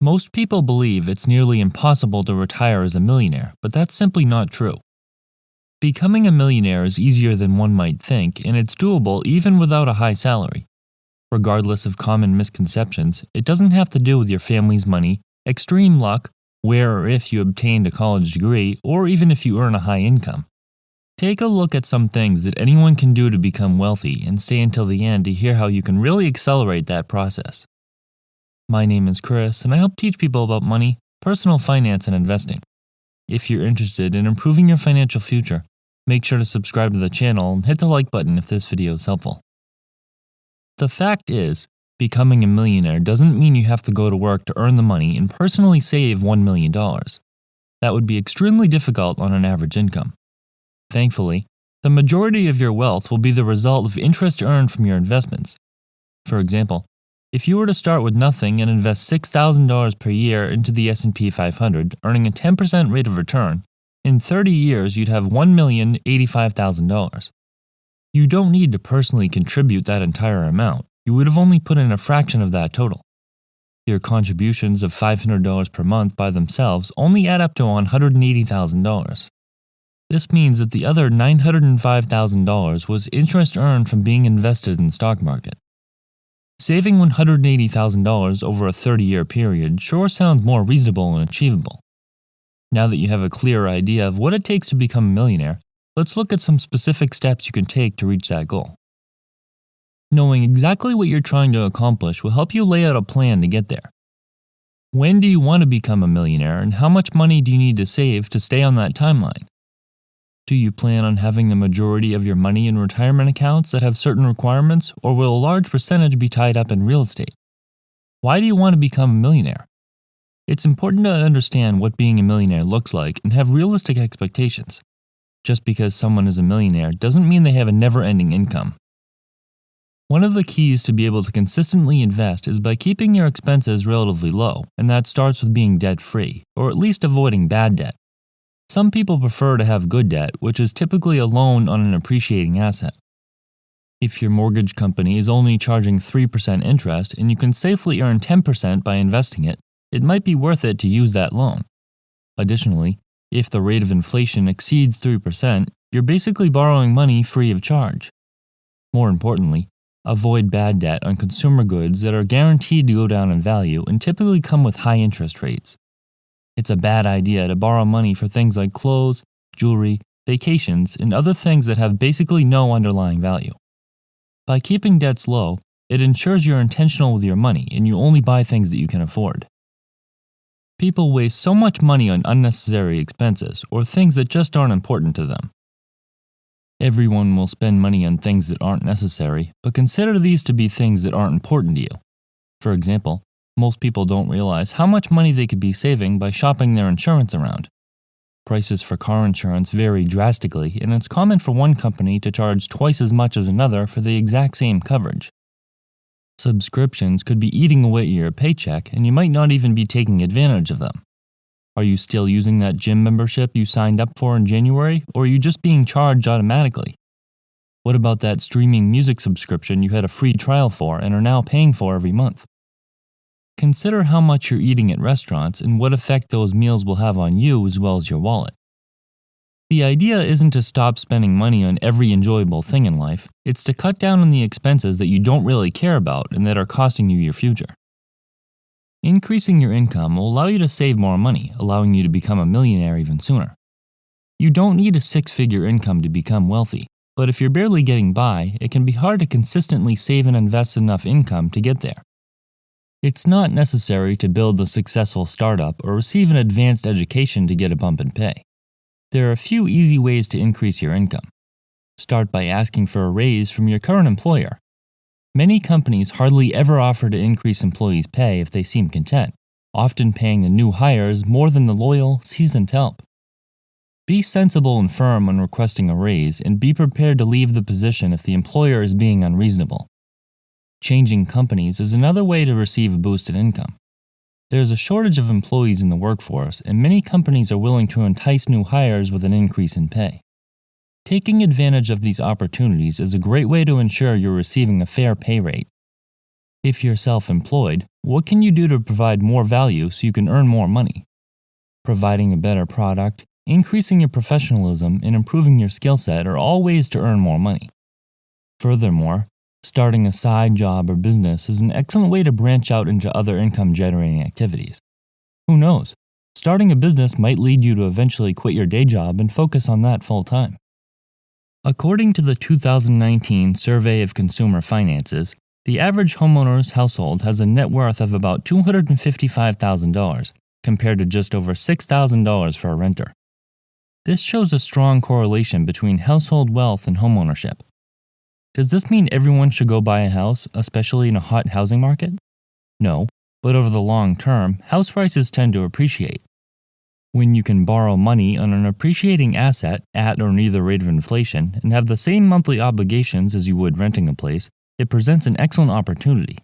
Most people believe it's nearly impossible to retire as a millionaire, but that's simply not true. Becoming a millionaire is easier than one might think, and it's doable even without a high salary. Regardless of common misconceptions, it doesn't have to do with your family's money, extreme luck, where or if you obtained a college degree, or even if you earn a high income. Take a look at some things that anyone can do to become wealthy and stay until the end to hear how you can really accelerate that process. My name is Chris, and I help teach people about money, personal finance, and investing. If you're interested in improving your financial future, make sure to subscribe to the channel and hit the like button if this video is helpful. The fact is, becoming a millionaire doesn't mean you have to go to work to earn the money and personally save $1 million. That would be extremely difficult on an average income. Thankfully, the majority of your wealth will be the result of interest earned from your investments. For example, if you were to start with nothing and invest $6,000 per year into the S&P 500, earning a 10% rate of return, in 30 years you'd have $1,085,000. You don't need to personally contribute that entire amount. You would have only put in a fraction of that total. Your contributions of $500 per month by themselves only add up to $180,000. This means that the other $905,000 was interest earned from being invested in the stock market. Saving $180,000 over a 30-year period sure sounds more reasonable and achievable. Now that you have a clear idea of what it takes to become a millionaire, let's look at some specific steps you can take to reach that goal. Knowing exactly what you're trying to accomplish will help you lay out a plan to get there. When do you want to become a millionaire, and how much money do you need to save to stay on that timeline? Do you plan on having the majority of your money in retirement accounts that have certain requirements, or will a large percentage be tied up in real estate? Why do you want to become a millionaire? It's important to understand what being a millionaire looks like and have realistic expectations. Just because someone is a millionaire doesn't mean they have a never-ending income. One of the keys to be able to consistently invest is by keeping your expenses relatively low, and that starts with being debt-free, or at least avoiding bad debt. Some people prefer to have good debt, which is typically a loan on an appreciating asset. If your mortgage company is only charging 3% interest and you can safely earn 10% by investing it, it might be worth it to use that loan. Additionally, if the rate of inflation exceeds 3%, you're basically borrowing money free of charge. More importantly, avoid bad debt on consumer goods that are guaranteed to go down in value and typically come with high interest rates. It's a bad idea to borrow money for things like clothes, jewelry, vacations, and other things that have basically no underlying value. By keeping debts low, it ensures you're intentional with your money and you only buy things that you can afford. People waste so much money on unnecessary expenses or things that just aren't important to them. Everyone will spend money on things that aren't necessary, but consider these to be things that aren't important to you. For example, most people don't realize how much money they could be saving by shopping their insurance around. Prices for car insurance vary drastically, and it's common for one company to charge twice as much as another for the exact same coverage. Subscriptions could be eating away at your paycheck, and you might not even be taking advantage of them. Are you still using that gym membership you signed up for in January, or are you just being charged automatically? What about that streaming music subscription you had a free trial for and are now paying for every month? Consider how much you're eating at restaurants and what effect those meals will have on you as well as your wallet. The idea isn't to stop spending money on every enjoyable thing in life, it's to cut down on the expenses that you don't really care about and that are costing you your future. Increasing your income will allow you to save more money, allowing you to become a millionaire even sooner. You don't need a six-figure income to become wealthy, but if you're barely getting by, it can be hard to consistently save and invest enough income to get there. It's not necessary to build a successful startup or receive an advanced education to get a bump in pay. There are a few easy ways to increase your income. Start by asking for a raise from your current employer. Many companies hardly ever offer to increase employees' pay if they seem content, often paying the new hires more than the loyal, seasoned help. Be sensible and firm when requesting a raise, and be prepared to leave the position if the employer is being unreasonable. Changing companies is another way to receive a boost in income. There's a shortage of employees in the workforce, and many companies are willing to entice new hires with an increase in pay. Taking advantage of these opportunities is a great way to ensure you're receiving a fair pay rate. If you're self-employed, what can you do to provide more value so you can earn more money? Providing a better product, increasing your professionalism, and improving your skill set are all ways to earn more money. Furthermore, starting a side job or business is an excellent way to branch out into other income-generating activities. Who knows? Starting a business might lead you to eventually quit your day job and focus on that full-time. According to the 2019 Survey of Consumer Finances, the average homeowner's household has a net worth of about $255,000, compared to just over $6,000 for a renter. This shows a strong correlation between household wealth and homeownership. Does this mean everyone should go buy a house, especially in a hot housing market? No, but over the long term, house prices tend to appreciate. When you can borrow money on an appreciating asset at or near the rate of inflation and have the same monthly obligations as you would renting a place, it presents an excellent opportunity.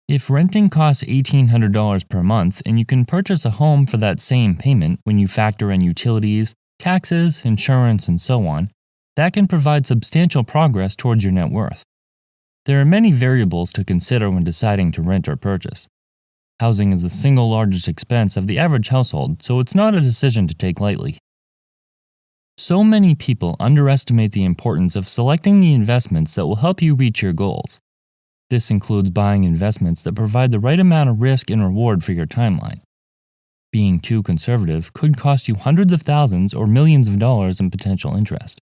If renting costs $1,800 per month and you can purchase a home for that same payment when you factor in utilities, taxes, insurance, and so on, that can provide substantial progress towards your net worth. There are many variables to consider when deciding to rent or purchase. Housing is the single largest expense of the average household, so it's not a decision to take lightly. So many people underestimate the importance of selecting the investments that will help you reach your goals. This includes buying investments that provide the right amount of risk and reward for your timeline. Being too conservative could cost you hundreds of thousands or millions of dollars in potential interest.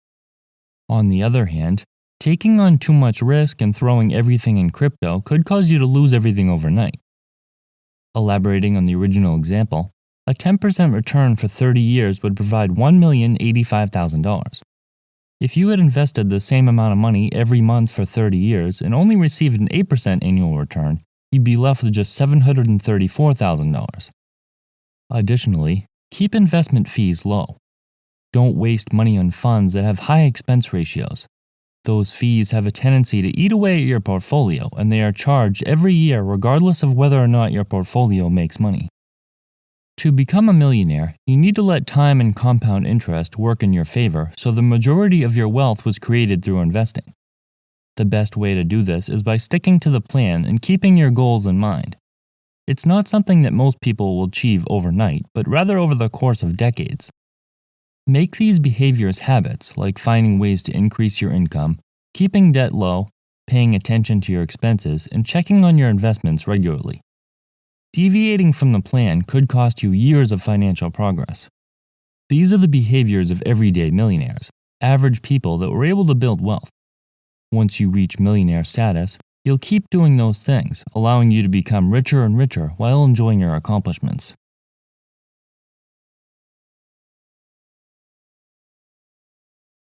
On the other hand, taking on too much risk and throwing everything in crypto could cause you to lose everything overnight. Elaborating on the original example, a 10% return for 30 years would provide $1,085,000. If you had invested the same amount of money every month for 30 years and only received an 8% annual return, you'd be left with just $734,000. Additionally, keep investment fees low. Don't waste money on funds that have high expense ratios. Those fees have a tendency to eat away at your portfolio, and they are charged every year regardless of whether or not your portfolio makes money. To become a millionaire, you need to let time and compound interest work in your favor so the majority of your wealth was created through investing. The best way to do this is by sticking to the plan and keeping your goals in mind. It's not something that most people will achieve overnight, but rather over the course of decades. Make these behaviors habits, like finding ways to increase your income, keeping debt low, paying attention to your expenses, and checking on your investments regularly. Deviating from the plan could cost you years of financial progress. These are the behaviors of everyday millionaires, average people that were able to build wealth. Once you reach millionaire status, you'll keep doing those things, allowing you to become richer and richer while enjoying your accomplishments.